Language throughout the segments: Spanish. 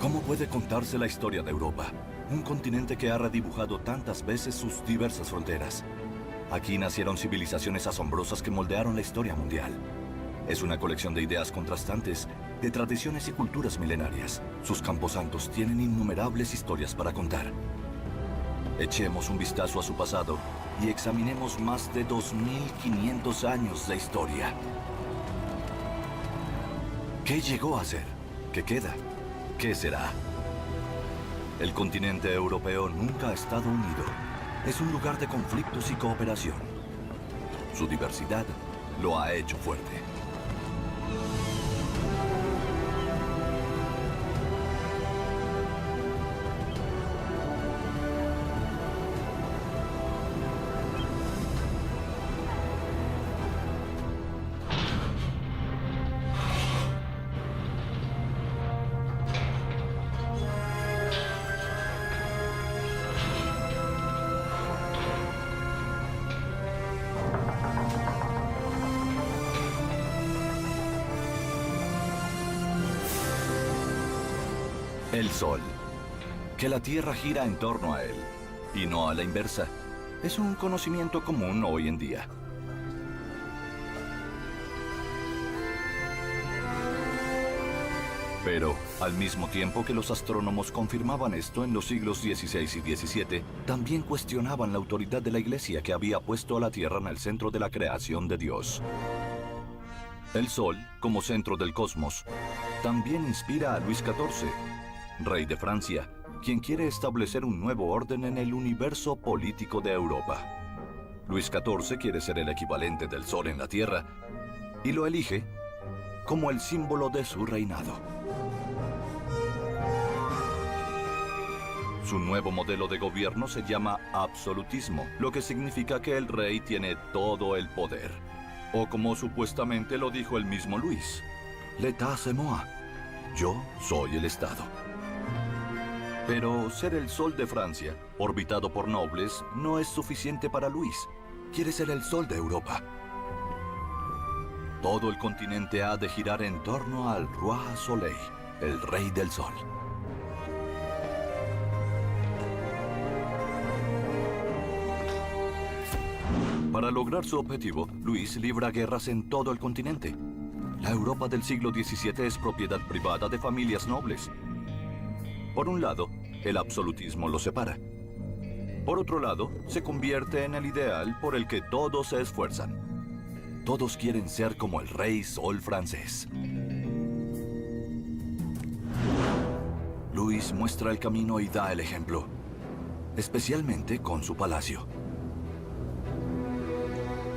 ¿Cómo puede contarse la historia de Europa? Un continente que ha redibujado tantas veces sus diversas fronteras. Aquí nacieron civilizaciones asombrosas que moldearon la historia mundial. Es una colección de ideas contrastantes, de tradiciones y culturas milenarias. Sus camposantos tienen innumerables historias para contar. Echemos un vistazo a su pasado y examinemos más de 2500 años de historia. ¿Qué llegó a ser? ¿Qué queda? ¿Qué será? El continente europeo nunca ha estado unido. Es un lugar de conflictos y cooperación. Su diversidad lo ha hecho fuerte. El Sol. Que la Tierra gira en torno a él, y no a la inversa, es un conocimiento común hoy en día. Pero, al mismo tiempo que los astrónomos confirmaban esto en los siglos XVI y XVII, también cuestionaban la autoridad de la Iglesia que había puesto a la Tierra en el centro de la creación de Dios. El Sol, como centro del cosmos, también inspira a Luis XIV, rey de Francia, quien quiere establecer un nuevo orden en el universo político de Europa. Luis XIV quiere ser el equivalente del Sol en la Tierra y lo elige como el símbolo de su reinado. Su nuevo modelo de gobierno se llama absolutismo, lo que significa que el rey tiene todo el poder. O como supuestamente lo dijo el mismo Luis, «L'État c'est moi». Yo soy el Estado. Pero ser el Sol de Francia, orbitado por nobles, no es suficiente para Luis. Quiere ser el Sol de Europa. Todo el continente ha de girar en torno al Roi Soleil, el Rey del Sol. Para lograr su objetivo, Luis libra guerras en todo el continente. La Europa del siglo XVII es propiedad privada de familias nobles. Por un lado, el absolutismo lo separa. Por otro lado, se convierte en el ideal por el que todos se esfuerzan. Todos quieren ser como el rey Sol francés. Luis muestra el camino y da el ejemplo, especialmente con su palacio.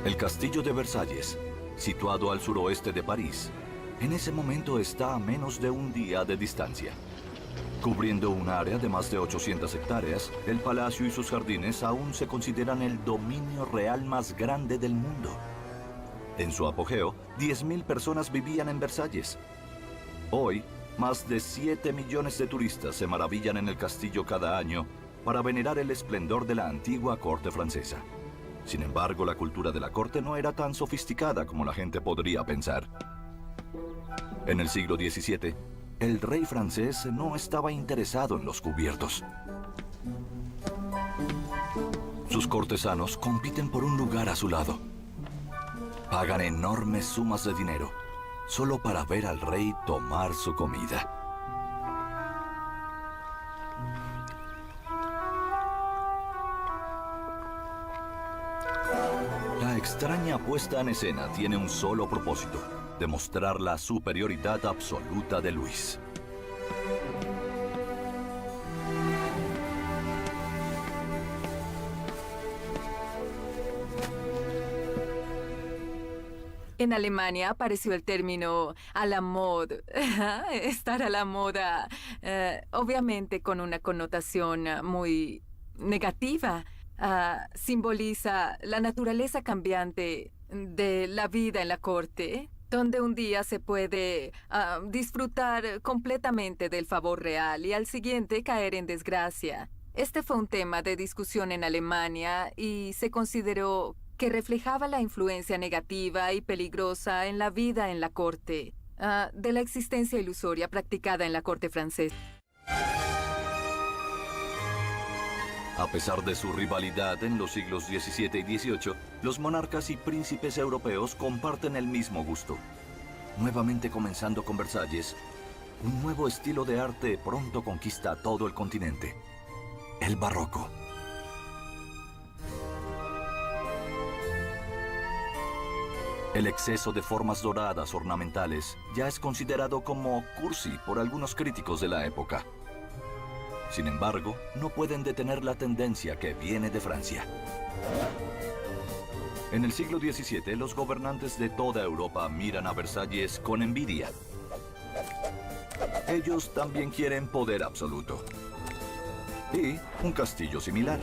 El castillo de Versalles, situado al suroeste de París, en ese momento está a menos de un día de distancia. Cubriendo un área de más de 800 hectáreas, el palacio y sus jardines aún se consideran el dominio real más grande del mundo. En su apogeo, 10.000 personas vivían en Versalles. Hoy, más de 7 millones de turistas se maravillan en el castillo cada año para venerar el esplendor de la antigua corte francesa. Sin embargo, la cultura de la corte no era tan sofisticada como la gente podría pensar. En el siglo XVII, el rey francés no estaba interesado en los cubiertos. Sus cortesanos compiten por un lugar a su lado. Pagan enormes sumas de dinero solo para ver al rey tomar su comida. La extraña puesta en escena tiene un solo propósito: demostrar la superioridad absoluta de Luis. En Alemania apareció el término à la mode, estar a la moda, obviamente con una connotación muy negativa. Simboliza la naturaleza cambiante de la vida en la corte, donde un día se puede disfrutar completamente del favor real y al siguiente caer en desgracia. Este fue un tema de discusión en Alemania y se consideró que reflejaba la influencia negativa y peligrosa en la vida en la corte, de la existencia ilusoria practicada en la corte francesa. A pesar de su rivalidad en los siglos XVII y XVIII, los monarcas y príncipes europeos comparten el mismo gusto. Nuevamente comenzando con Versalles, un nuevo estilo de arte pronto conquista todo el continente: el barroco. El exceso de formas doradas ornamentales ya es considerado como cursi por algunos críticos de la época. Sin embargo, no pueden detener la tendencia que viene de Francia. En el siglo XVII, los gobernantes de toda Europa miran a Versalles con envidia. Ellos también quieren poder absoluto. Y un castillo similar.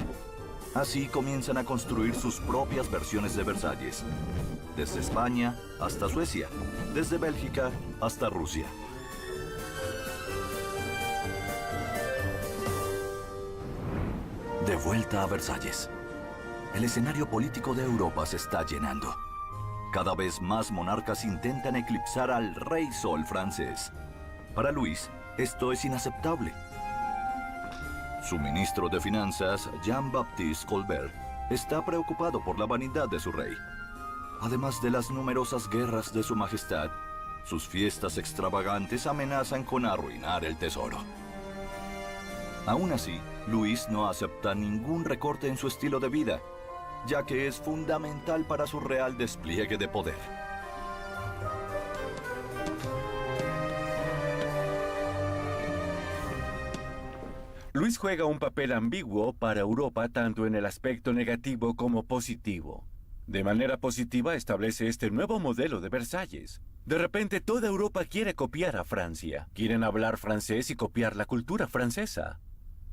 Así comienzan a construir sus propias versiones de Versalles. Desde España hasta Suecia, desde Bélgica hasta Rusia. De vuelta a Versalles. El escenario político de Europa se está llenando. Cada vez más monarcas intentan eclipsar al rey sol francés. Para Luis, esto es inaceptable. Su ministro de Finanzas, Jean-Baptiste Colbert, está preocupado por la vanidad de su rey. Además de las numerosas guerras de su majestad, sus fiestas extravagantes amenazan con arruinar el tesoro. Aún así, Luis no acepta ningún recorte en su estilo de vida, ya que es fundamental para su real despliegue de poder. Luis juega un papel ambiguo para Europa tanto en el aspecto negativo como positivo. De manera positiva establece este nuevo modelo de Versalles. De repente toda Europa quiere copiar a Francia. Quieren hablar francés y copiar la cultura francesa.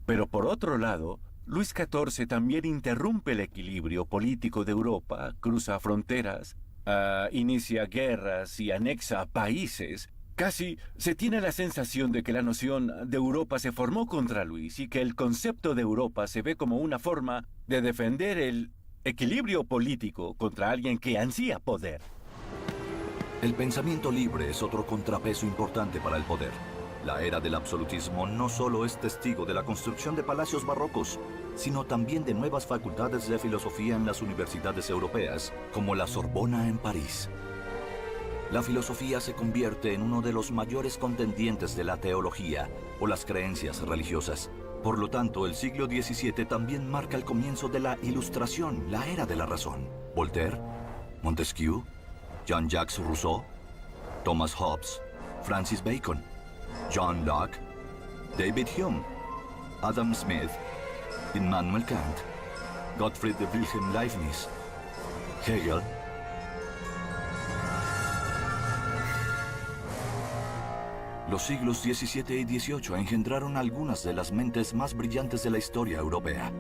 Pero por otro lado, Luis XIV también interrumpe el equilibrio político de Europa, cruza fronteras, inicia guerras y anexa países. Casi se tiene la sensación de que la noción de Europa se formó contra Luis y que el concepto de Europa se ve como una forma de defender el equilibrio político contra alguien que ansía poder. El pensamiento libre es otro contrapeso importante para el poder. La era del absolutismo no solo es testigo de la construcción de palacios barrocos, sino también de nuevas facultades de filosofía en las universidades europeas, como la Sorbona en París. La filosofía se convierte en uno de los mayores contendientes de la teología o las creencias religiosas. Por lo tanto, el siglo XVII también marca el comienzo de la Ilustración, la era de la razón. Voltaire, Montesquieu, Jean-Jacques Rousseau, Thomas Hobbes, Francis Bacon, John Locke, David Hume, Adam Smith, Immanuel Kant, Gottfried Wilhelm Leibniz, Hegel. Los siglos XVII y XVIII engendraron algunas de las mentes más brillantes de la historia europea.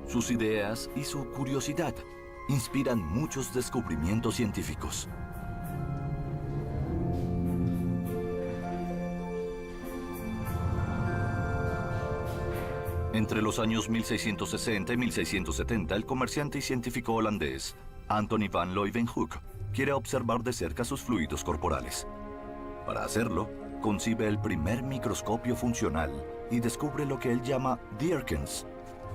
Sus ideas y su curiosidad inspiran muchos descubrimientos científicos. Entre los años 1660 y 1670, el comerciante y científico holandés Anthony van Leeuwenhoek quiere observar de cerca sus fluidos corporales. Para hacerlo, concibe el primer microscopio funcional y descubre lo que él llama Dierkens,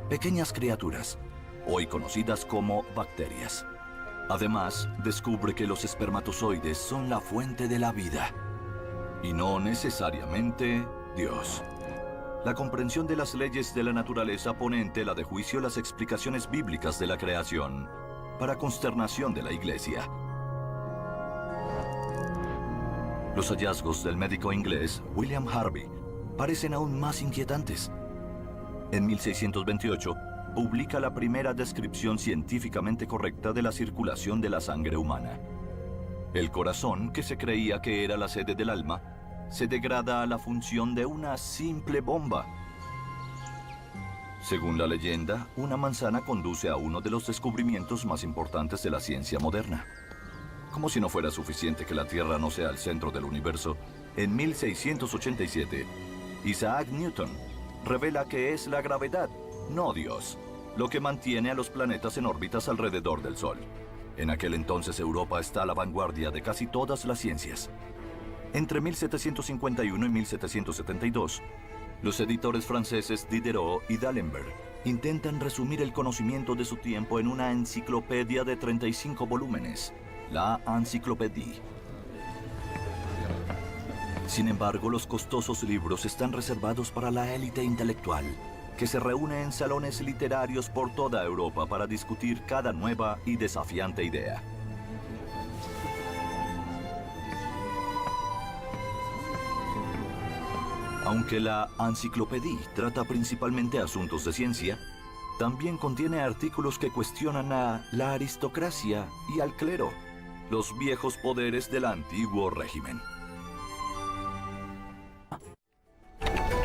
pequeñas criaturas, hoy conocidas como bacterias. Además, descubre que los espermatozoides son la fuente de la vida, y no necesariamente Dios. La comprensión de las leyes de la naturaleza pone en tela de juicio las explicaciones bíblicas de la creación, para consternación de la Iglesia. Los hallazgos del médico inglés William Harvey parecen aún más inquietantes. En 1628, publica la primera descripción científicamente correcta de la circulación de la sangre humana. El corazón, que se creía que era la sede del alma, se degrada a la función de una simple bomba. Según la leyenda, una manzana conduce a uno de los descubrimientos más importantes de la ciencia moderna. Como si no fuera suficiente que la Tierra no sea el centro del universo, en 1687, Isaac Newton revela que es la gravedad, no Dios, lo que mantiene a los planetas en órbitas alrededor del Sol. En aquel entonces Europa está a la vanguardia de casi todas las ciencias. Entre 1751 y 1772, Los editores franceses Diderot y D'Alembert intentan resumir el conocimiento de su tiempo en una enciclopedia de 35 volúmenes, la Encyclopédie. Sin embargo, los costosos libros están reservados para la élite intelectual, que se reúne en salones literarios por toda Europa para discutir cada nueva y desafiante idea. Aunque la Encyclopédie trata principalmente asuntos de ciencia, también contiene artículos que cuestionan a la aristocracia y al clero, los viejos poderes del antiguo régimen.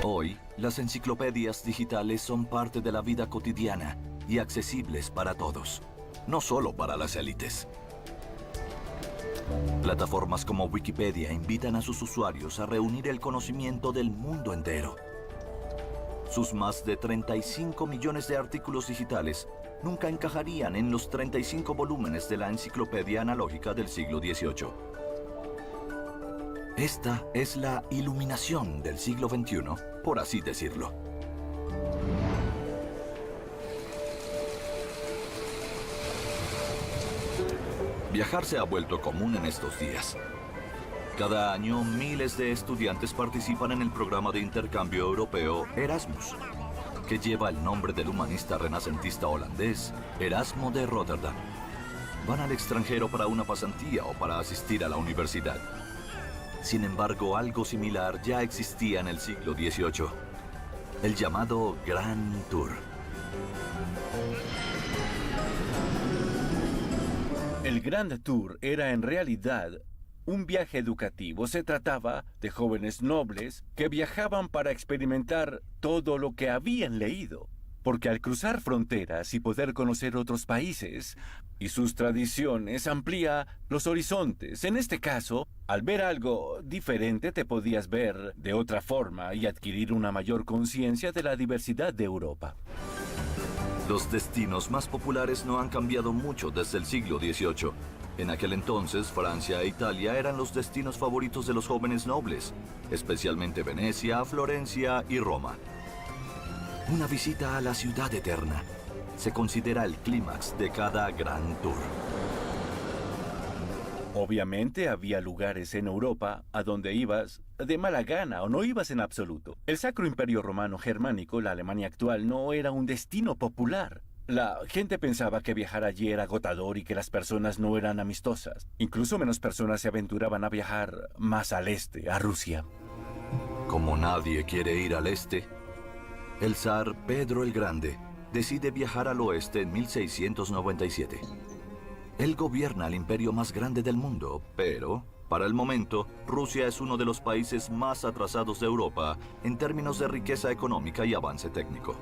Hoy, las enciclopedias digitales son parte de la vida cotidiana y accesibles para todos, no solo para las élites. Plataformas como Wikipedia invitan a sus usuarios a reunir el conocimiento del mundo entero. Sus más de 35 millones de artículos digitales nunca encajarían en los 35 volúmenes de la enciclopedia analógica del siglo XVIII. Esta es la iluminación del siglo XXI, por así decirlo. Viajar se ha vuelto común en estos días. Cada año, miles de estudiantes participan en el programa de intercambio europeo Erasmus, que lleva el nombre del humanista renacentista holandés Erasmo de Rotterdam. Van al extranjero para una pasantía o para asistir a la universidad. Sin embargo, algo similar ya existía en el siglo XVIII, el llamado Grand Tour. El Grand Tour era en realidad un viaje educativo. Se trataba de jóvenes nobles que viajaban para experimentar todo lo que habían leído. Porque al cruzar fronteras y poder conocer otros países y sus tradiciones amplía los horizontes. En este caso, al ver algo diferente te podías ver de otra forma y adquirir una mayor conciencia de la diversidad de Europa. Los destinos más populares no han cambiado mucho desde el siglo XVIII. En aquel entonces, Francia e Italia eran los destinos favoritos de los jóvenes nobles, especialmente Venecia, Florencia y Roma. Una visita a la ciudad eterna se considera el clímax de cada Grand Tour. Obviamente había lugares en Europa a donde ibas de mala gana o no ibas en absoluto. El Sacro Imperio Romano Germánico, la Alemania actual, no era un destino popular. La gente pensaba que viajar allí era agotador y que las personas no eran amistosas. Incluso menos personas se aventuraban a viajar más al este, a Rusia. Como nadie quiere ir al este, el zar Pedro el Grande decide viajar al oeste en 1697. Él gobierna el imperio más grande del mundo, pero, para el momento, Rusia es uno de los países más atrasados de Europa en términos de riqueza económica y avance técnico.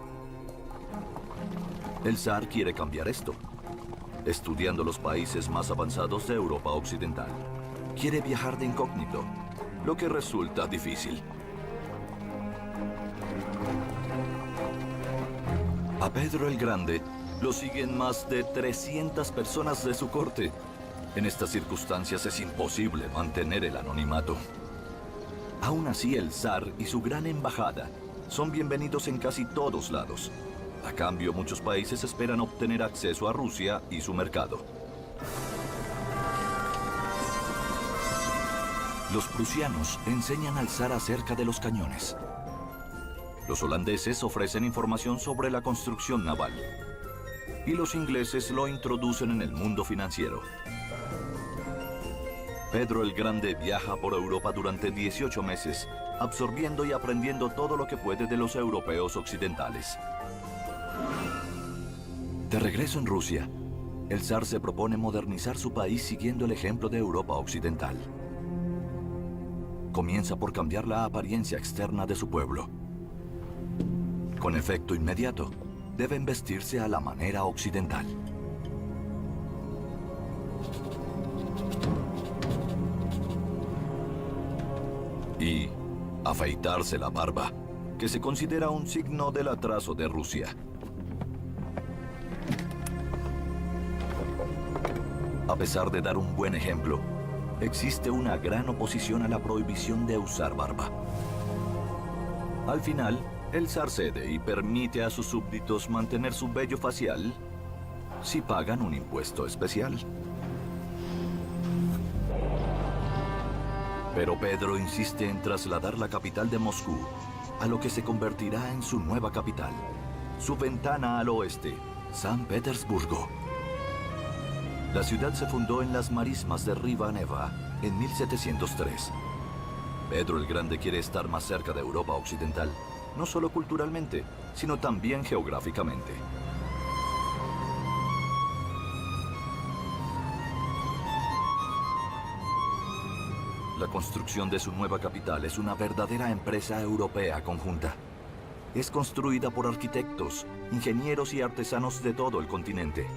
El zar quiere cambiar esto, estudiando los países más avanzados de Europa Occidental. Quiere viajar de incógnito, lo que resulta difícil. A Pedro el Grande lo siguen más de 300 personas de su corte. En estas circunstancias es imposible mantener el anonimato. Aún así, el zar y su gran embajada son bienvenidos en casi todos lados. A cambio, muchos países esperan obtener acceso a Rusia y su mercado. Los prusianos enseñan al zar acerca de los cañones. Los holandeses ofrecen información sobre la construcción naval. Y los ingleses lo introducen en el mundo financiero. Pedro el Grande viaja por Europa durante 18 meses, absorbiendo y aprendiendo todo lo que puede de los europeos occidentales. De regreso en Rusia, el zar se propone modernizar su país siguiendo el ejemplo de Europa Occidental. Comienza por cambiar la apariencia externa de su pueblo. Con efecto inmediato, deben vestirse a la manera occidental. Y afeitarse la barba, que se considera un signo del atraso de Rusia. A pesar de dar un buen ejemplo, existe una gran oposición a la prohibición de usar barba. Al final, el zar cede y permite a sus súbditos mantener su vello facial si pagan un impuesto especial. Pero Pedro insiste en trasladar la capital de Moscú a lo que se convertirá en su nueva capital, su ventana al oeste, San Petersburgo. La ciudad se fundó en las marismas de Riva Neva en 1703. Pedro el Grande quiere estar más cerca de Europa Occidental, no solo culturalmente, sino también geográficamente. La construcción de su nueva capital es una verdadera empresa europea conjunta. Es construida por arquitectos, ingenieros y artesanos de todo el continente.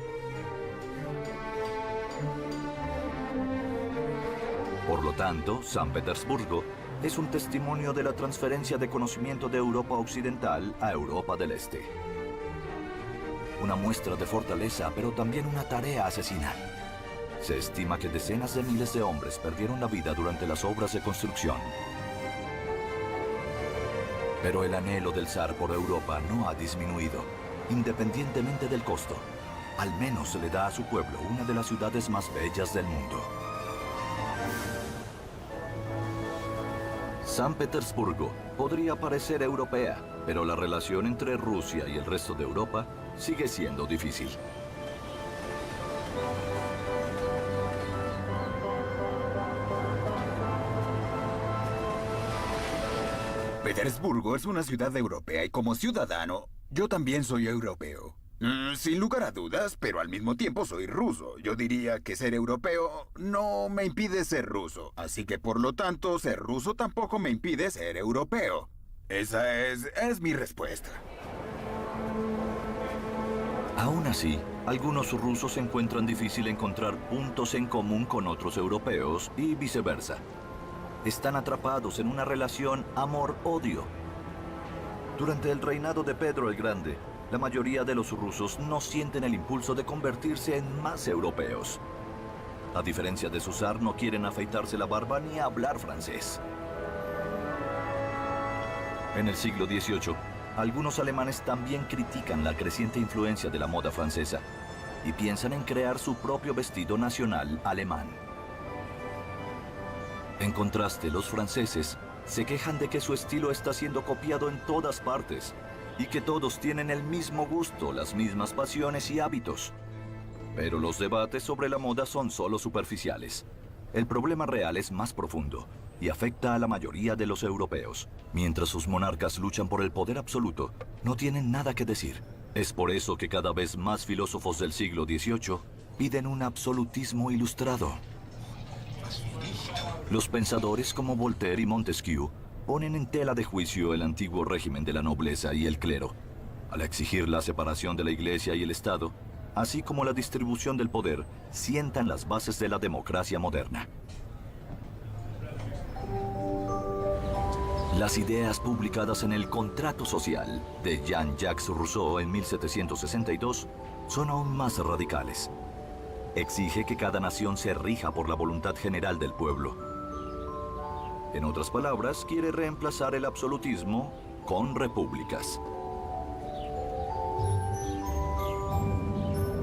Por lo tanto, San Petersburgo es un testimonio de la transferencia de conocimiento de Europa Occidental a Europa del Este. Una muestra de fortaleza, pero también una tarea asesina. Se estima que decenas de miles de hombres perdieron la vida durante las obras de construcción. Pero el anhelo del zar por Europa no ha disminuido, independientemente del costo. Al menos le da a su pueblo una de las ciudades más bellas del mundo. San Petersburgo podría parecer europea, pero la relación entre Rusia y el resto de Europa sigue siendo difícil. Petersburgo es una ciudad europea y como ciudadano, yo también soy europeo. Sin lugar a dudas, pero al mismo tiempo soy ruso. Yo diría que ser europeo no me impide ser ruso. Así que por lo tanto, ser ruso tampoco me impide ser europeo. Esa es mi respuesta. Aún así, algunos rusos encuentran difícil encontrar puntos en común con otros europeos y viceversa. Están atrapados en una relación amor-odio. Durante el reinado de Pedro el Grande, la mayoría de los rusos no sienten el impulso de convertirse en más europeos. A diferencia de su zar, no quieren afeitarse la barba ni hablar francés. En el siglo XVIII, algunos alemanes también critican la creciente influencia de la moda francesa y piensan en crear su propio vestido nacional alemán. En contraste, los franceses se quejan de que su estilo está siendo copiado en todas partes y que todos tienen el mismo gusto, las mismas pasiones y hábitos. Pero los debates sobre la moda son solo superficiales. El problema real es más profundo y afecta a la mayoría de los europeos. Mientras sus monarcas luchan por el poder absoluto, no tienen nada que decir. Es por eso que cada vez más filósofos del siglo XVIII piden un absolutismo ilustrado. Los pensadores como Voltaire y Montesquieu ponen en tela de juicio el antiguo régimen de la nobleza y el clero, al exigir la separación de la Iglesia y el Estado, así como la distribución del poder, sientan las bases de la democracia moderna. Las ideas publicadas en el Contrato Social de Jean-Jacques Rousseau en 1762 son aún más radicales. Exige que cada nación se rija por la voluntad general del pueblo. En otras palabras, quiere reemplazar el absolutismo con repúblicas.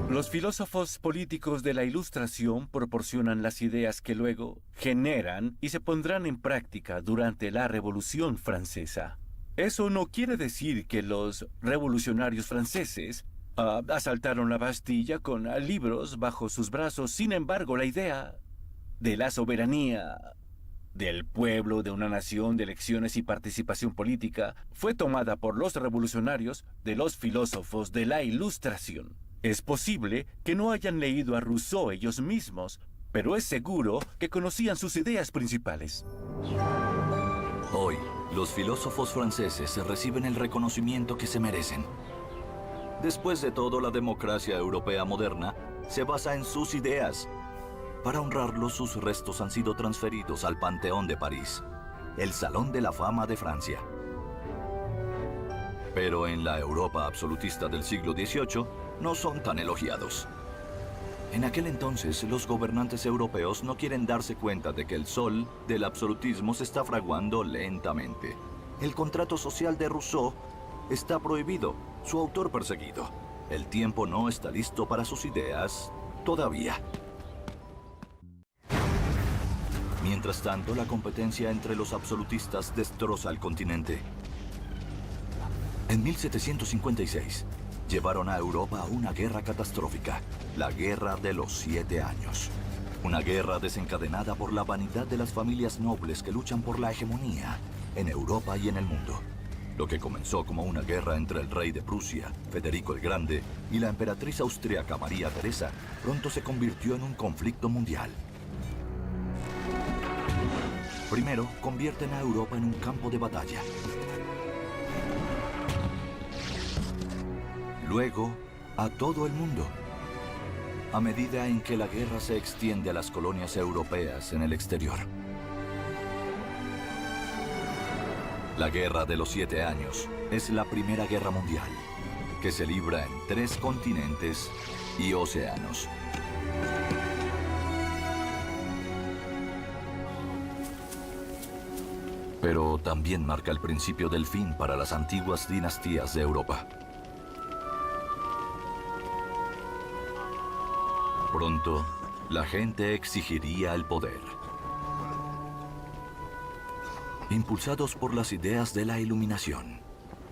Los filósofos políticos de la Ilustración proporcionan las ideas que luego generan y se pondrán en práctica durante la Revolución Francesa. Eso no quiere decir que los revolucionarios franceses asaltaron la Bastilla con libros bajo sus brazos. Sin embargo, la idea de la soberanía del pueblo, de una nación, de elecciones y participación política, fue tomada por los revolucionarios de los filósofos de la Ilustración. Es posible que no hayan leído a Rousseau ellos mismos, pero es seguro que conocían sus ideas principales. Hoy, los filósofos franceses reciben el reconocimiento que se merecen. Después de todo, la democracia europea moderna se basa en sus ideas. Para honrarlos, sus restos han sido transferidos al Panteón de París, el Salón de la Fama de Francia. Pero en la Europa absolutista del siglo XVIII no son tan elogiados. En aquel entonces, los gobernantes europeos no quieren darse cuenta de que el sol del absolutismo se está fraguando lentamente. El contrato social de Rousseau está prohibido, su autor perseguido. El tiempo no está listo para sus ideas todavía. Mientras tanto, la competencia entre los absolutistas destroza el continente. En 1756, llevaron a Europa a una guerra catastrófica, la Guerra de los 7 Años. Una guerra desencadenada por la vanidad de las familias nobles que luchan por la hegemonía en Europa y en el mundo. Lo que comenzó como una guerra entre el rey de Prusia, Federico el Grande, y la emperatriz austríaca María Teresa, pronto se convirtió en un conflicto mundial. Primero, convierten a Europa en un campo de batalla. Luego, a todo el mundo. A medida en que la guerra se extiende a las colonias europeas en el exterior. La Guerra de los 7 Años es la Primera Guerra Mundial, que se libra en 3 continentes y océanos. Pero también marca el principio del fin para las antiguas dinastías de Europa. Pronto, la gente exigiría el poder. Impulsados por las ideas de la Iluminación,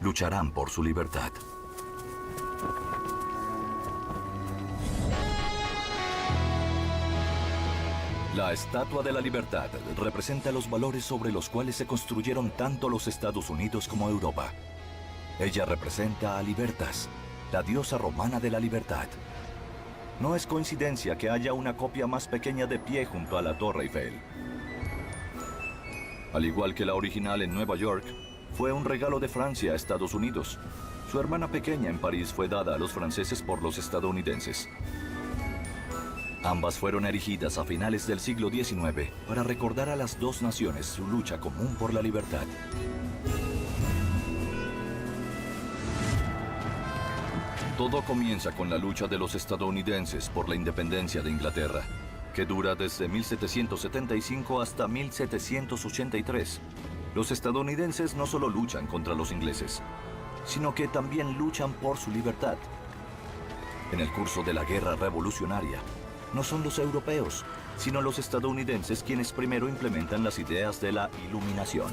lucharán por su libertad. La Estatua de la Libertad representa los valores sobre los cuales se construyeron tanto los Estados Unidos como Europa. Ella representa a Libertas, la diosa romana de la libertad. No es coincidencia que haya una copia más pequeña de pie junto a la Torre Eiffel. Al igual que la original en Nueva York, fue un regalo de Francia a Estados Unidos. Su hermana pequeña en París fue dada a los franceses por los estadounidenses. Ambas fueron erigidas a finales del siglo XIX para recordar a las dos naciones su lucha común por la libertad. Todo comienza con la lucha de los estadounidenses por la independencia de Inglaterra, que dura desde 1775 hasta 1783. Los estadounidenses no solo luchan contra los ingleses, sino que también luchan por su libertad. En el curso de la guerra revolucionaria, no son los europeos, sino los estadounidenses quienes primero implementan las ideas de la Iluminación.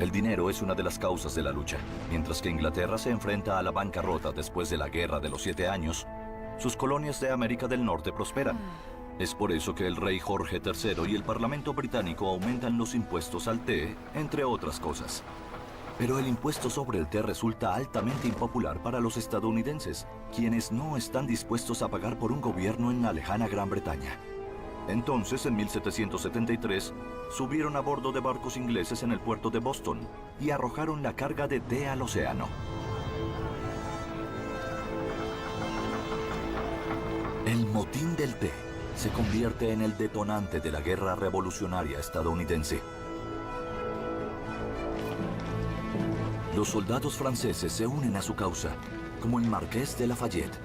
El dinero es una de las causas de la lucha. Mientras que Inglaterra se enfrenta a la bancarrota después de la Guerra de los 7 Años, sus colonias de América del Norte prosperan. Es por eso que el rey Jorge III y el Parlamento británico aumentan los impuestos al té, entre otras cosas. Pero el impuesto sobre el té resulta altamente impopular para los estadounidenses, quienes no están dispuestos a pagar por un gobierno en la lejana Gran Bretaña. Entonces, en 1773, subieron a bordo de barcos ingleses en el puerto de Boston y arrojaron la carga de té al océano. El motín del té se convierte en el detonante de la guerra revolucionaria estadounidense. Los soldados franceses se unen a su causa, como el Marqués de Lafayette,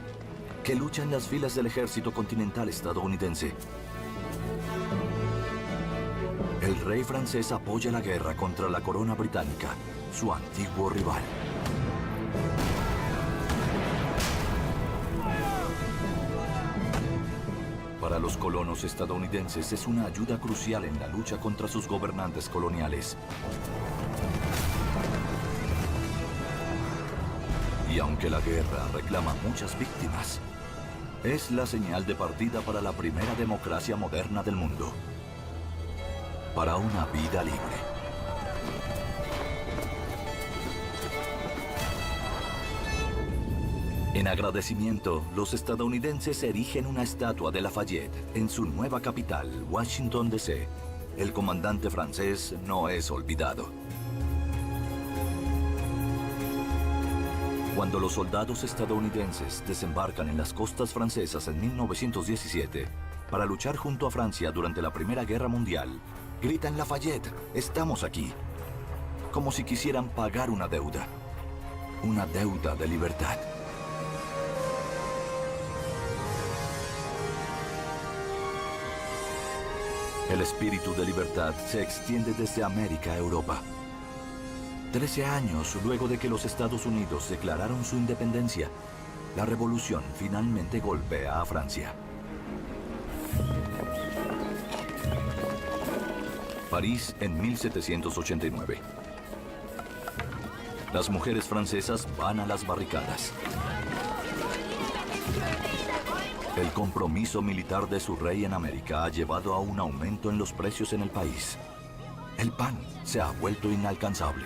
que lucha en las filas del ejército continental estadounidense. El rey francés apoya la guerra contra la corona británica, su antiguo rival. Para los colonos estadounidenses es una ayuda crucial en la lucha contra sus gobernantes coloniales. Y aunque la guerra reclama muchas víctimas, es la señal de partida para la primera democracia moderna del mundo. Para una vida libre. En agradecimiento, los estadounidenses erigen una estatua de Lafayette en su nueva capital, Washington, D.C. El comandante francés no es olvidado. Cuando los soldados estadounidenses desembarcan en las costas francesas en 1917 para luchar junto a Francia durante la Primera Guerra Mundial, gritan Lafayette, estamos aquí, como si quisieran pagar una deuda de libertad. El espíritu de libertad se extiende desde América a Europa. 13 años luego de que los Estados Unidos declararon su independencia, la revolución finalmente golpea a Francia. París en 1789. Las mujeres francesas van a las barricadas. El compromiso militar de su rey en América ha llevado a un aumento en los precios en el país. El pan se ha vuelto inalcanzable.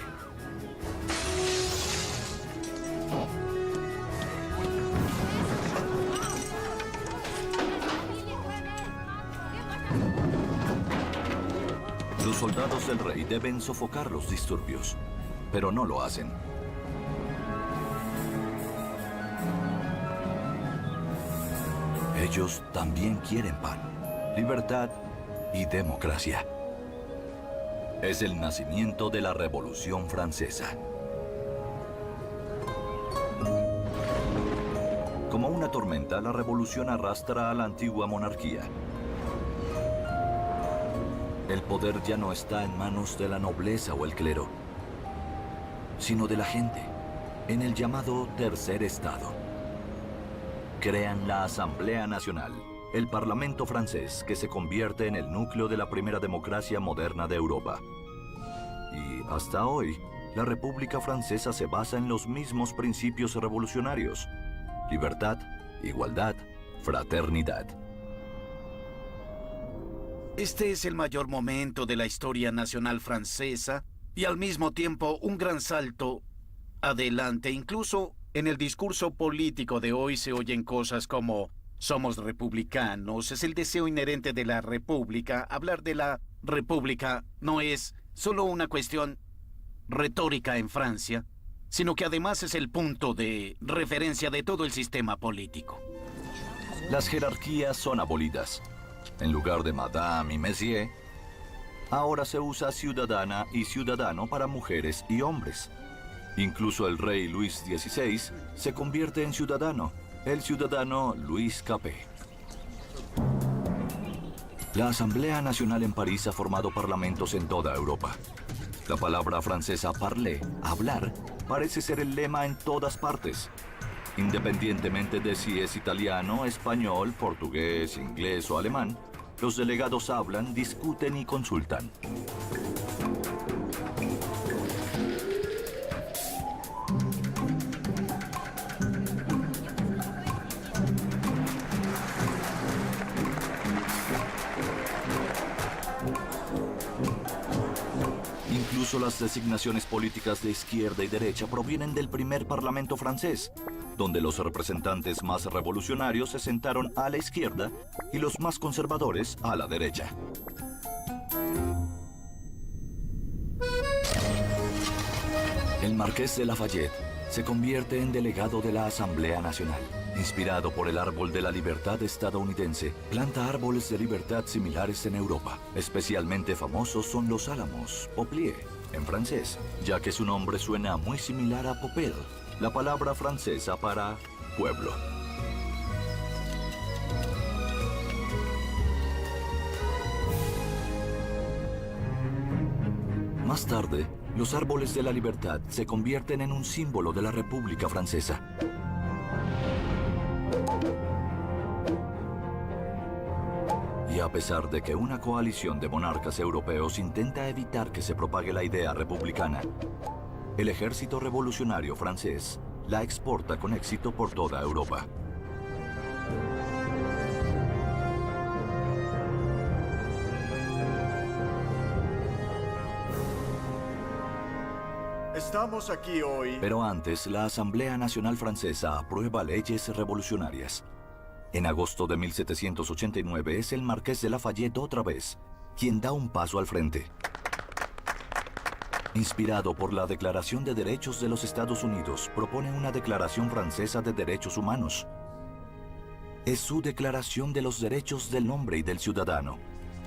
Los soldados del rey deben sofocar los disturbios, pero no lo hacen. Ellos también quieren pan, libertad y democracia. Es el nacimiento de la Revolución Francesa. Como una tormenta, la revolución arrastra a la antigua monarquía. El poder ya no está en manos de la nobleza o el clero, sino de la gente, en el llamado Tercer Estado. Crean la Asamblea Nacional, el Parlamento francés, que se convierte en el núcleo de la primera democracia moderna de Europa. Y hasta hoy, la República Francesa se basa en los mismos principios revolucionarios: libertad, igualdad, fraternidad. Este es el mayor momento de la historia nacional francesa y al mismo tiempo un gran salto adelante. Incluso en el discurso político de hoy se oyen cosas como somos republicanos, es el deseo inherente de la república. Hablar de la república no es solo una cuestión retórica en Francia, sino que además es el punto de referencia de todo el sistema político. Las jerarquías son abolidas. En lugar de Madame y Monsieur, ahora se usa ciudadana y ciudadano para mujeres y hombres. Incluso el rey Luis XVI se convierte en ciudadano, el ciudadano Louis Capet. La Asamblea Nacional en París ha formado parlamentos en toda Europa. La palabra francesa parler, hablar, parece ser el lema en todas partes. Independientemente de si es italiano, español, portugués, inglés o alemán, los delegados hablan, discuten y consultan. Incluso las designaciones políticas de izquierda y derecha provienen del primer parlamento francés, donde los representantes más revolucionarios se sentaron a la izquierda y los más conservadores a la derecha. El Marqués de Lafayette se convierte en delegado de la Asamblea Nacional. Inspirado por el árbol de la libertad estadounidense, planta árboles de libertad similares en Europa. Especialmente famosos son los álamos, poplier, en francés, ya que su nombre suena muy similar a popel, la palabra francesa para pueblo. Más tarde, los árboles de la libertad se convierten en un símbolo de la República Francesa. Y a pesar de que una coalición de monarcas europeos intenta evitar que se propague la idea republicana, el ejército revolucionario francés la exporta con éxito por toda Europa. Estamos aquí hoy. Pero antes, la Asamblea Nacional Francesa aprueba leyes revolucionarias. En agosto de 1789 es el Marqués de Lafayette otra vez quien da un paso al frente. Inspirado por la Declaración de Derechos de los Estados Unidos, propone una Declaración Francesa de Derechos Humanos. Es su Declaración de los Derechos del Hombre y del Ciudadano,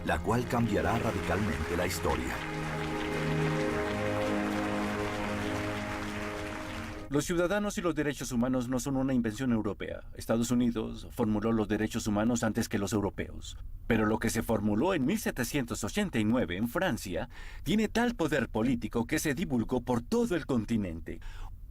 la cual cambiará radicalmente la historia. Los ciudadanos y los derechos humanos no son una invención europea. Estados Unidos formuló los derechos humanos antes que los europeos. Pero lo que se formuló en 1789 en Francia tiene tal poder político que se divulgó por todo el continente.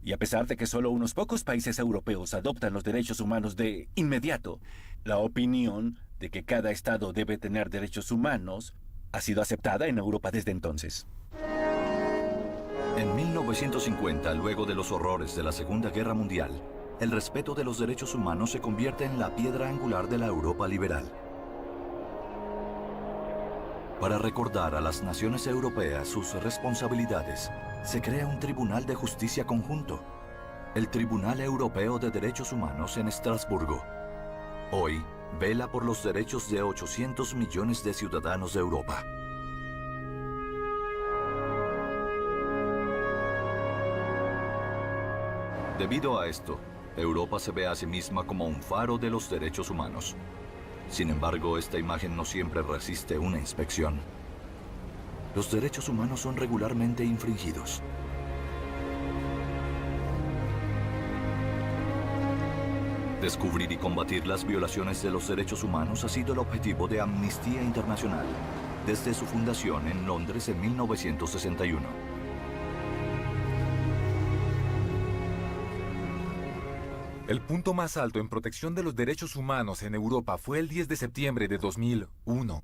Y a pesar de que solo unos pocos países europeos adoptan los derechos humanos de inmediato, la opinión de que cada estado debe tener derechos humanos ha sido aceptada en Europa desde entonces. En 1950, luego de los horrores de la Segunda Guerra Mundial, el respeto de los derechos humanos se convierte en la piedra angular de la Europa liberal. Para recordar a las naciones europeas sus responsabilidades, se crea un Tribunal de Justicia Conjunto, el Tribunal Europeo de Derechos Humanos en Estrasburgo. Hoy, vela por los derechos de 800 millones de ciudadanos de Europa. Debido a esto, Europa se ve a sí misma como un faro de los derechos humanos. Sin embargo, esta imagen no siempre resiste una inspección. Los derechos humanos son regularmente infringidos. Descubrir y combatir las violaciones de los derechos humanos ha sido el objetivo de Amnistía Internacional desde su fundación en Londres en 1961. El punto más alto en protección de los derechos humanos en Europa fue el 10 de septiembre de 2001.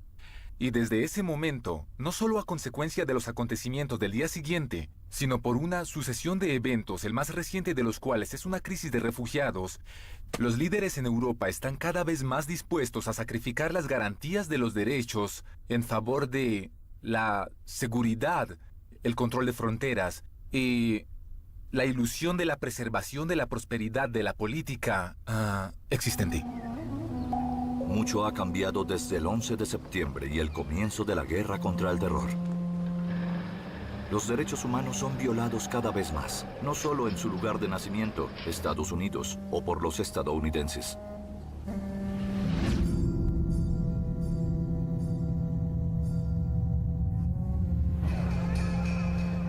Y desde ese momento, no solo a consecuencia de los acontecimientos del día siguiente, sino por una sucesión de eventos, el más reciente de los cuales es una crisis de refugiados, los líderes en Europa están cada vez más dispuestos a sacrificar las garantías de los derechos en favor de la seguridad, el control de fronteras y la ilusión de la preservación de la prosperidad de la política existente. Mucho ha cambiado desde el 11 de septiembre y el comienzo de la guerra contra el terror. Los derechos humanos son violados cada vez más, no solo en su lugar de nacimiento, Estados Unidos, o por los estadounidenses.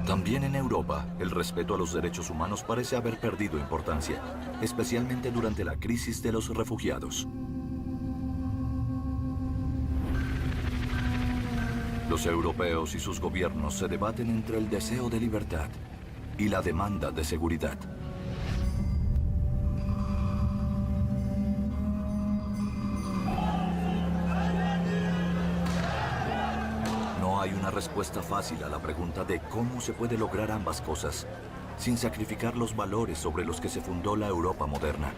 También en Europa, el respeto a los derechos humanos parece haber perdido importancia, especialmente durante la crisis de los refugiados. Los europeos y sus gobiernos se debaten entre el deseo de libertad y la demanda de seguridad. No hay una respuesta fácil a la pregunta de cómo se puede lograr ambas cosas sin sacrificar los valores sobre los que se fundó la Europa moderna.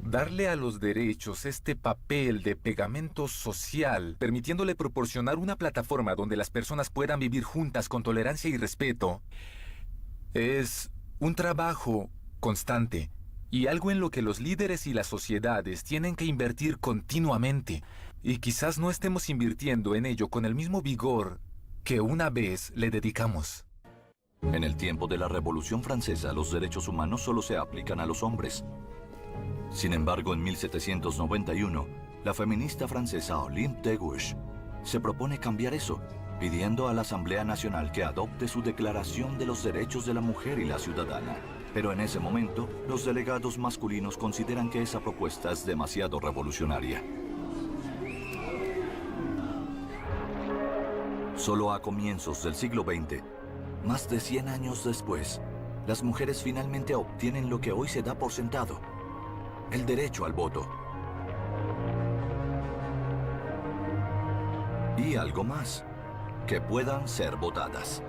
Darle a los derechos este papel de pegamento social, permitiéndole proporcionar una plataforma donde las personas puedan vivir juntas con tolerancia y respeto, es un trabajo constante y algo en lo que los líderes y las sociedades tienen que invertir continuamente. Y quizás no estemos invirtiendo en ello con el mismo vigor que una vez le dedicamos. En el tiempo de la Revolución Francesa, los derechos humanos solo se aplican a los hombres. Sin embargo, en 1791, la feminista francesa Olympe de Gouges se propone cambiar eso, pidiendo a la Asamblea Nacional que adopte su Declaración de los Derechos de la Mujer y la Ciudadana. Pero en ese momento, los delegados masculinos consideran que esa propuesta es demasiado revolucionaria. Solo a comienzos del siglo XX, más de 100 años después, las mujeres finalmente obtienen lo que hoy se da por sentado: el derecho al voto. Y algo más, que puedan ser votadas.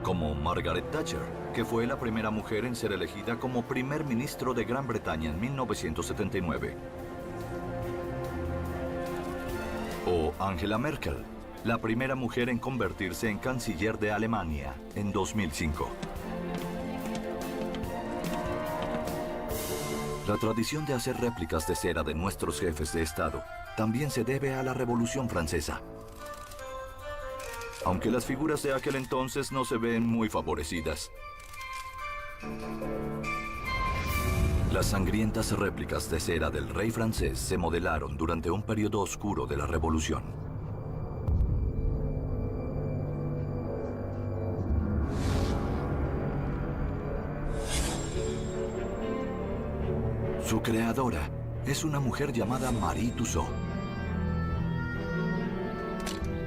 Como Margaret Thatcher, que fue la primera mujer en ser elegida como primer ministro de Gran Bretaña en 1979. O Angela Merkel, la primera mujer en convertirse en canciller de Alemania en 2005. La tradición de hacer réplicas de cera de nuestros jefes de Estado también se debe a la Revolución Francesa. Aunque las figuras de aquel entonces no se ven muy favorecidas. Las sangrientas réplicas de cera del rey francés se modelaron durante un periodo oscuro de la Revolución. Su creadora es una mujer llamada Marie Tussaud.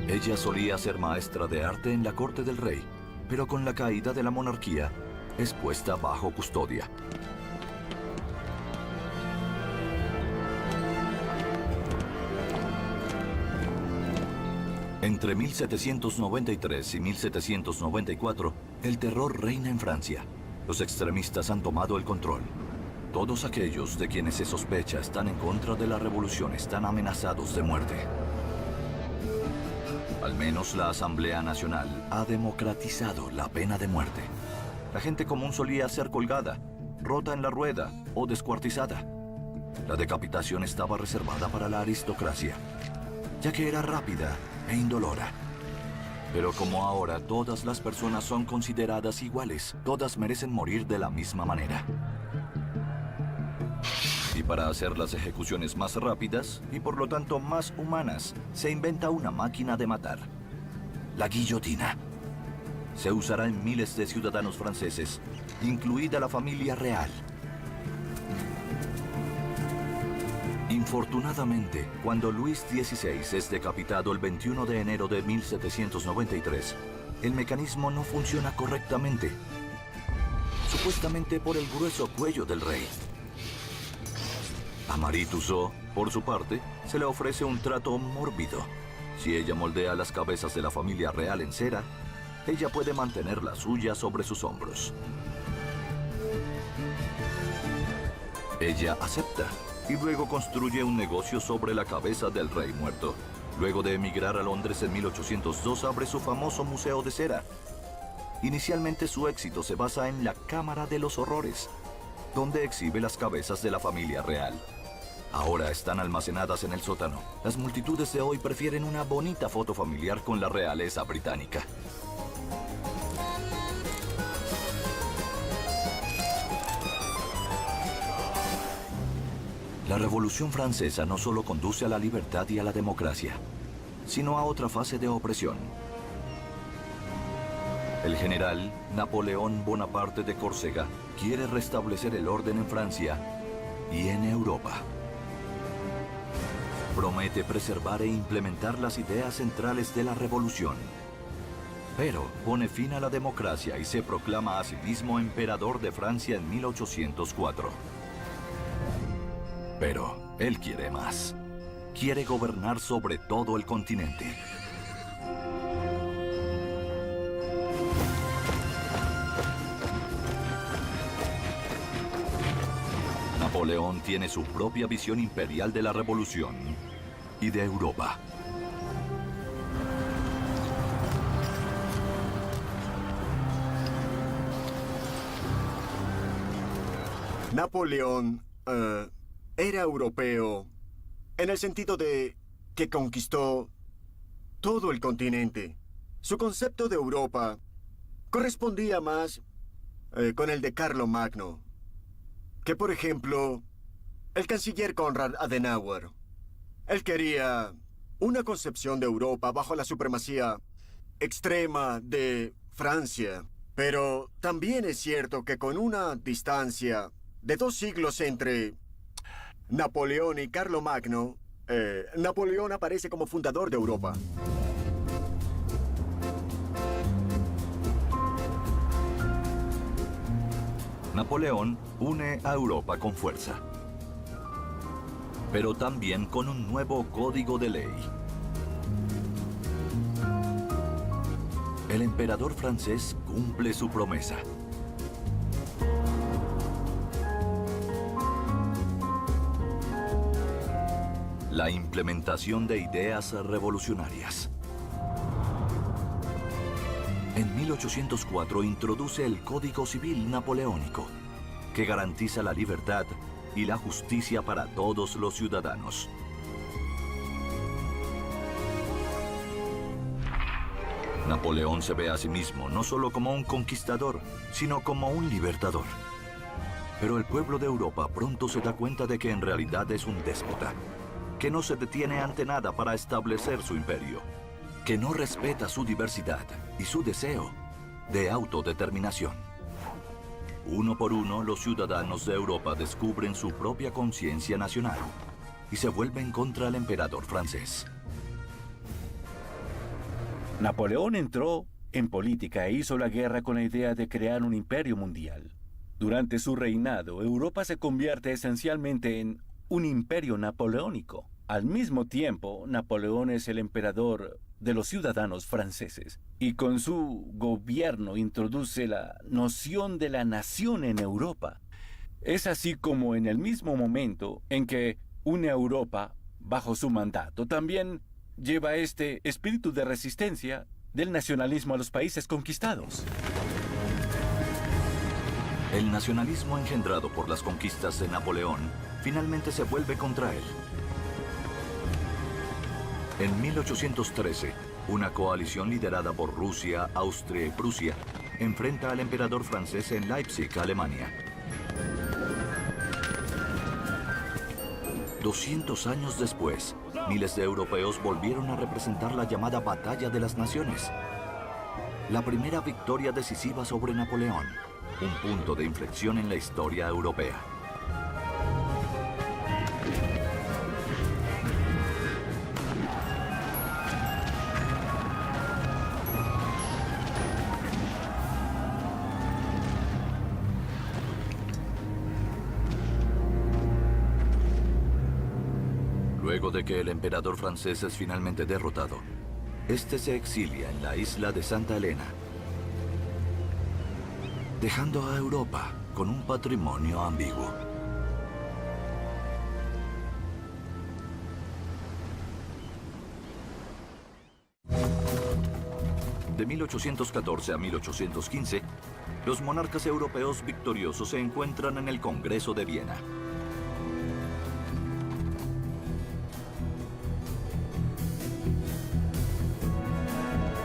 Ella solía ser maestra de arte en la corte del rey, pero con la caída de la monarquía es puesta bajo custodia. Entre 1793 y 1794, el terror reina en Francia. Los extremistas han tomado el control. Todos aquellos de quienes se sospecha están en contra de la revolución están amenazados de muerte. Al menos la Asamblea Nacional ha democratizado la pena de muerte. La gente común solía ser colgada, rota en la rueda o descuartizada. La decapitación estaba reservada para la aristocracia, ya que era rápida e indolora. Pero como ahora todas las personas son consideradas iguales, todas merecen morir de la misma manera. Y para hacer las ejecuciones más rápidas y por lo tanto más humanas, se inventa una máquina de matar: la guillotina. Se usará en miles de ciudadanos franceses, incluida la familia real. Infortunadamente, cuando Luis XVI es decapitado el 21 de enero de 1793, el mecanismo no funciona correctamente, supuestamente por el grueso cuello del rey. A Marie Tussaud, por su parte, se le ofrece un trato mórbido. Si ella moldea las cabezas de la familia real en cera, ella puede mantener la suya sobre sus hombros. Ella acepta y luego construye un negocio sobre la cabeza del rey muerto. Luego de emigrar a Londres en 1802, abre su famoso museo de cera. Inicialmente su éxito se basa en la Cámara de los Horrores, donde exhibe las cabezas de la familia real. Ahora están almacenadas en el sótano. Las multitudes de hoy prefieren una bonita foto familiar con la realeza británica. La Revolución Francesa no solo conduce a la libertad y a la democracia, sino a otra fase de opresión. El general Napoleón Bonaparte de Córcega quiere restablecer el orden en Francia y en Europa. Promete preservar e implementar las ideas centrales de la revolución. Pero pone fin a la democracia y se proclama a sí mismo emperador de Francia en 1804. Pero él quiere más. Quiere gobernar sobre todo el continente. Napoleón tiene su propia visión imperial de la revolución y de Europa. Napoleón era europeo en el sentido de que conquistó todo el continente. Su concepto de Europa correspondía más con el de Carlomagno, que por ejemplo el canciller Konrad Adenauer. Él quería una concepción de Europa bajo la supremacía extrema de Francia. Pero también es cierto que con una distancia de 2 siglos entre Napoleón y Carlomagno, Napoleón aparece como fundador de Europa. Napoleón une a Europa con fuerza, pero también con un nuevo código de ley. El emperador francés cumple su promesa. La implementación de ideas revolucionarias. En 1804 introduce el Código Civil Napoleónico, que garantiza la libertad y la justicia para todos los ciudadanos. Napoleón se ve a sí mismo no solo como un conquistador, sino como un libertador. Pero el pueblo de Europa pronto se da cuenta de que en realidad es un déspota, que no se detiene ante nada para establecer su imperio, que no respeta su diversidad y su deseo de autodeterminación. Uno por uno, los ciudadanos de Europa descubren su propia conciencia nacional y se vuelven contra el emperador francés. Napoleón entró en política e hizo la guerra con la idea de crear un imperio mundial. Durante su reinado, Europa se convierte esencialmente en un imperio napoleónico. Al mismo tiempo, Napoleón es el emperador de los ciudadanos franceses y con su gobierno introduce la noción de la nación en Europa. Es así como en el mismo momento en que une a Europa bajo su mandato, también lleva este espíritu de resistencia del nacionalismo a los países conquistados. El nacionalismo engendrado por las conquistas de Napoleón finalmente se vuelve contra él. En 1813, una coalición liderada por Rusia, Austria y Prusia enfrenta al emperador francés en Leipzig, Alemania. 200 años después, miles de europeos volvieron a representar la llamada Batalla de las Naciones. La primera victoria decisiva sobre Napoleón, un punto de inflexión en la historia europea. Luego de que el emperador francés es finalmente derrotado, este se exilia en la isla de Santa Elena, dejando a Europa con un patrimonio ambiguo. De 1814 a 1815, los monarcas europeos victoriosos se encuentran en el Congreso de Viena.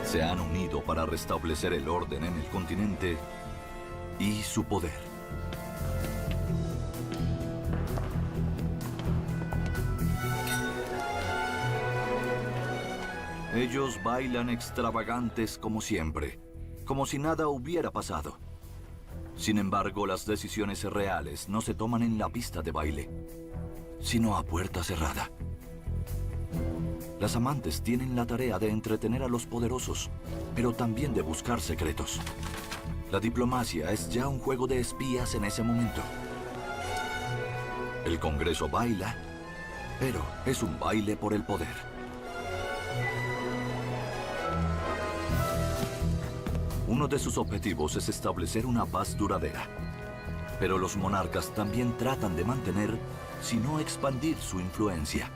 Se han unido para restablecer el orden en el continente y su poder. Ellos bailan extravagantes como siempre, como si nada hubiera pasado. Sin embargo, las decisiones reales no se toman en la pista de baile, sino a puerta cerrada. Las amantes tienen la tarea de entretener a los poderosos, pero también de buscar secretos. La diplomacia es ya un juego de espías en ese momento. El Congreso baila, pero es un baile por el poder. Uno de sus objetivos es establecer una paz duradera. Pero los monarcas también tratan de mantener, si no expandir, su influencia.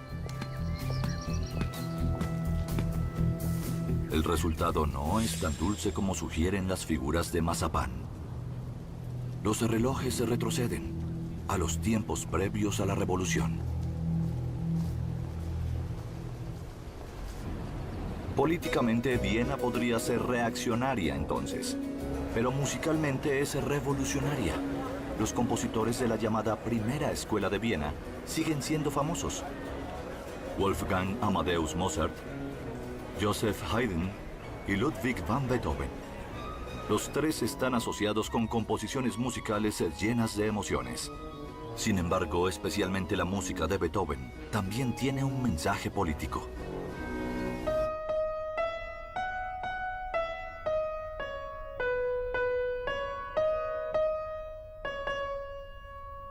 El resultado no es tan dulce como sugieren las figuras de mazapán. Los relojes se retroceden a los tiempos previos a la revolución. Políticamente, Viena podría ser reaccionaria entonces, pero musicalmente es revolucionaria. Los compositores de la llamada Primera Escuela de Viena siguen siendo famosos. Wolfgang Amadeus Mozart, Joseph Haydn y Ludwig van Beethoven. Los tres están asociados con composiciones musicales llenas de emociones. Sin embargo, especialmente la música de Beethoven también tiene un mensaje político.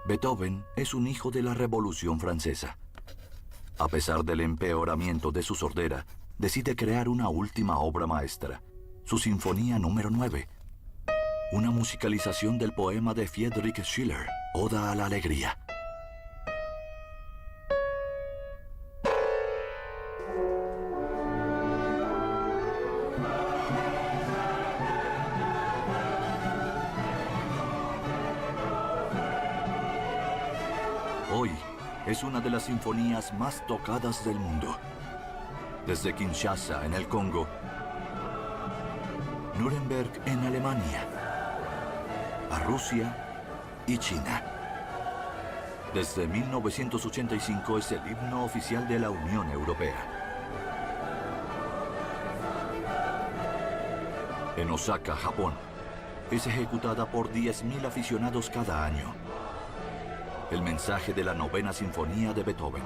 Beethoven es un hijo de la Revolución Francesa. A pesar del empeoramiento de su sordera, decide crear una última obra maestra, su Sinfonía número 9, una musicalización del poema de Friedrich Schiller, Oda a la Alegría. Hoy es una de las sinfonías más tocadas del mundo. Desde Kinshasa, en el Congo, Nuremberg, en Alemania, a Rusia y China. Desde 1985 es el himno oficial de la Unión Europea. En Osaka, Japón, es ejecutada por 10.000 aficionados cada año. El mensaje de la Novena Sinfonía de Beethoven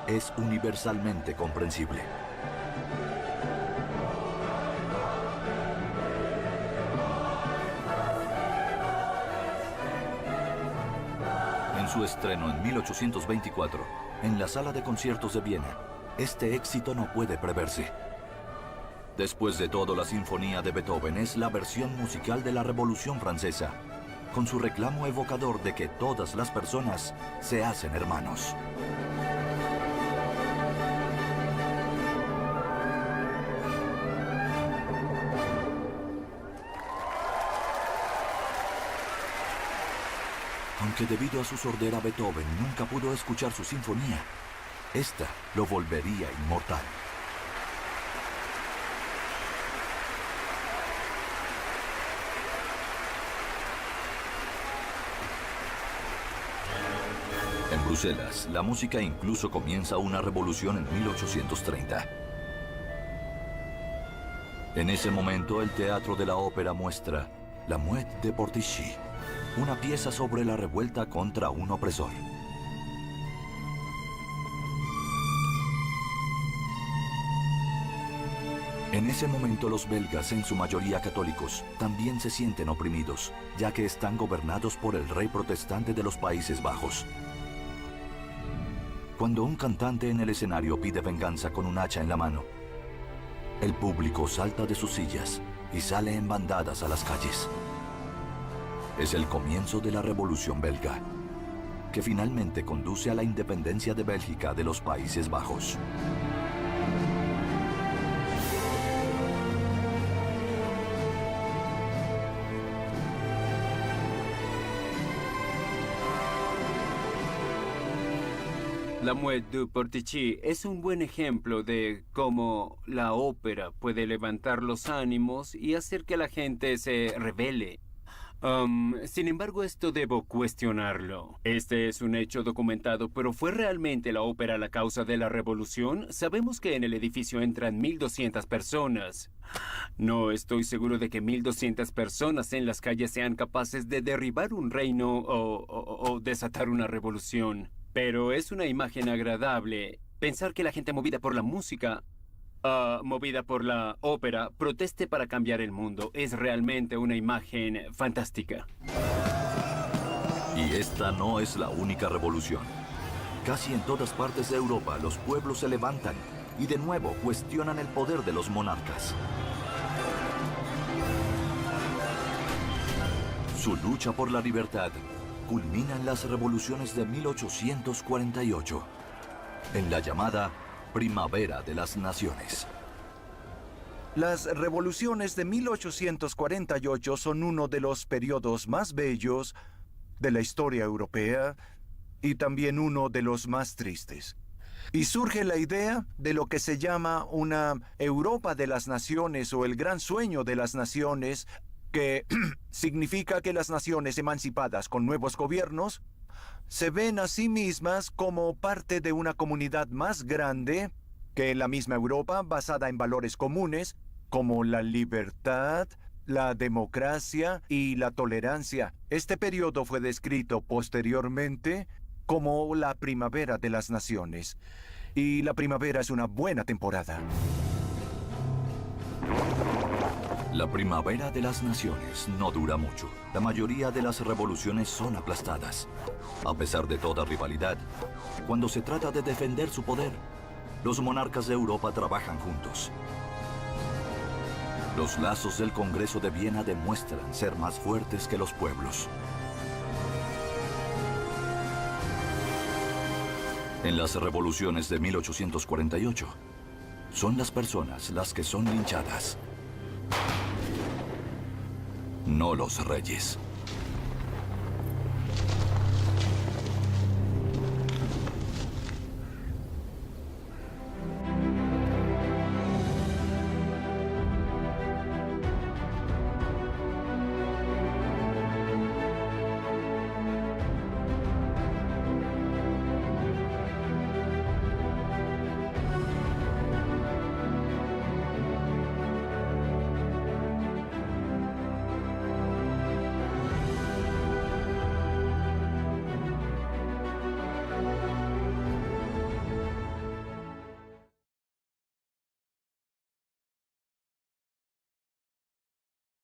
es universalmente comprensible. En su estreno en 1824, en la Sala de Conciertos de Viena, este éxito no puede preverse. Después de todo, la Sinfonía de Beethoven es la versión musical de la Revolución Francesa, con su reclamo evocador de que todas las personas se hacen hermanos. Aunque debido a su sordera Beethoven nunca pudo escuchar su sinfonía, esta lo volvería inmortal. En Bruselas, la música incluso comienza una revolución en 1830. En ese momento, el Teatro de la Ópera muestra La Muette de Porticci, una pieza sobre la revuelta contra un opresor. En ese momento, los belgas, en su mayoría católicos, también se sienten oprimidos, ya que están gobernados por el rey protestante de los Países Bajos. Cuando un cantante en el escenario pide venganza con un hacha en la mano, el público salta de sus sillas y sale en bandadas a las calles. Es el comienzo de la Revolución Belga, que finalmente conduce a la independencia de Bélgica de los Países Bajos. La Muette de Porticci es un buen ejemplo de cómo la ópera puede levantar los ánimos y hacer que la gente se rebele. Sin embargo, esto debo cuestionarlo. Este es un hecho documentado, pero ¿fue realmente la ópera la causa de la revolución? Sabemos que en el edificio entran 1.200 personas. No estoy seguro de que 1.200 personas en las calles sean capaces de derribar un reino o desatar una revolución. Pero es una imagen agradable pensar que la gente movida por la música, movida por la ópera, proteste para cambiar el mundo. Es realmente una imagen fantástica. Y esta no es la única revolución. Casi en todas partes de Europa los pueblos se levantan y de nuevo cuestionan el poder de los monarcas. Su lucha por la libertad culmina en las revoluciones de 1848, en la llamada Primavera de las Naciones. Las revoluciones de 1848 son uno de los periodos más bellos de la historia europea y también uno de los más tristes. Y surge la idea de lo que se llama una Europa de las naciones o el gran sueño de las naciones, que significa que las naciones emancipadas con nuevos gobiernos se ven a sí mismas como parte de una comunidad más grande que la misma Europa, basada en valores comunes como la libertad, la democracia y la tolerancia. Este periodo fue descrito posteriormente como la Primavera de las Naciones. Y la primavera es una buena temporada. La Primavera de las Naciones no dura mucho. La mayoría de las revoluciones son aplastadas. A pesar de toda rivalidad, cuando se trata de defender su poder, los monarcas de Europa trabajan juntos. Los lazos del Congreso de Viena demuestran ser más fuertes que los pueblos. En las revoluciones de 1848, son las personas las que son linchadas, no los reyes.